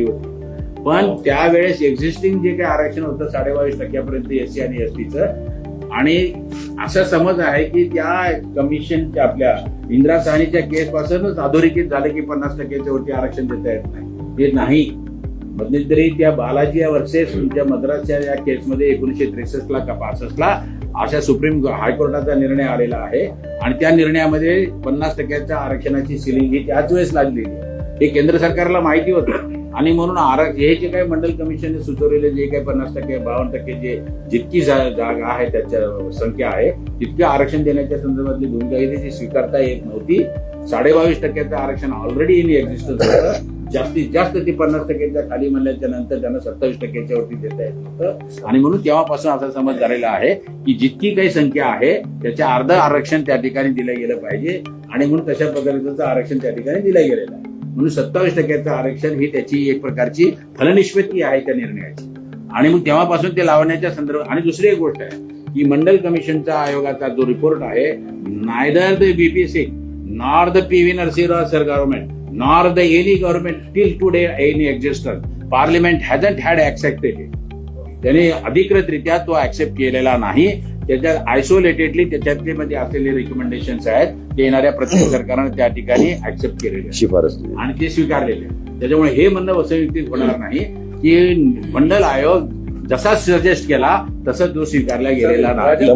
होती. पण त्यावेळेस एक्झिस्टिंग जे काही आरक्षण होतं 22.5% एससी आणि एसटीचं, आणि असा समज आहे की त्या कमिशनच्या आपल्या इंदिरा साहनीच्या केस पासूनच अधोरेखित झालं की 50%च्या वरती आरक्षण देता येत नाही. हे नाही. मध्यंतरी त्या बालाजी वर्सेस तुमच्या मद्रासच्या या केसमध्ये 1963 का 65 अशा सुप्रीम हायकोर्टाचा निर्णय आलेला आहे, आणि त्या निर्णयामध्ये 50%च्या आरक्षणाची सिलिंग ही त्याच वेळेस लागलेली आहे. हे केंद्र सरकारला माहिती होतं, आणि म्हणून हे जे काही मंडल कमिशनने सुचवलेले जे काही 50%, 52% जे जितकी जागा आहे त्याच्या संख्या आहे तितके आरक्षण देण्याच्या संदर्भातली भूमिका ही त्याची स्वीकारता येत नव्हती. 22.5%चं आरक्षण ऑलरेडी इन एक्झिस्टन्स होतं. जास्तीत जास्त ती 50%च्या खाली म्हणल्याच्या नंतर त्यांना 27%च्या वरती देता येत नव्हतं, आणि म्हणून तेव्हापासून असा समज झालेला आहे की जितकी काही संख्या आहे त्याच्या अर्ध आरक्षण त्या ठिकाणी दिलं गेलं पाहिजे, आणि म्हणून तशा पद्धतीचं आरक्षण त्या ठिकाणी दिलं गेलेलं आहे. म्हणून 27%चं आरक्षण ही त्याची एक प्रकारची फलनिष्पत्ती आहे त्या निर्णयाची, आणि मग तेव्हापासून ते लावण्याच्या संदर्भात. आणि दुसरी एक गोष्ट आहे की मंडल कमिशनचा आयोगाचा जो रिपोर्ट आहे, neither the BPC nor the P V Narasimharao sir government nor the any government till today any existence parliament hasn't had accepted it. त्याने अधिकृतरित्या तो ऍक्सेप्ट केलेला नाही. त्याच्या आयसोलेटेडली त्याच्यातले मध्ये असलेले रिकमेंडेशन्स आहेत ते येणाऱ्या प्रत्येक सरकारने त्या ठिकाणी ऍक्सेप्ट केलेले शिफारस आणि ते स्वीकारलेले. त्याच्यामुळे हे म्हणणं वसयुक्तिक होणार नाही की मंडल आयोग जसा सजेस्ट केला तसं तो स्वीकारला गेलेला नाही.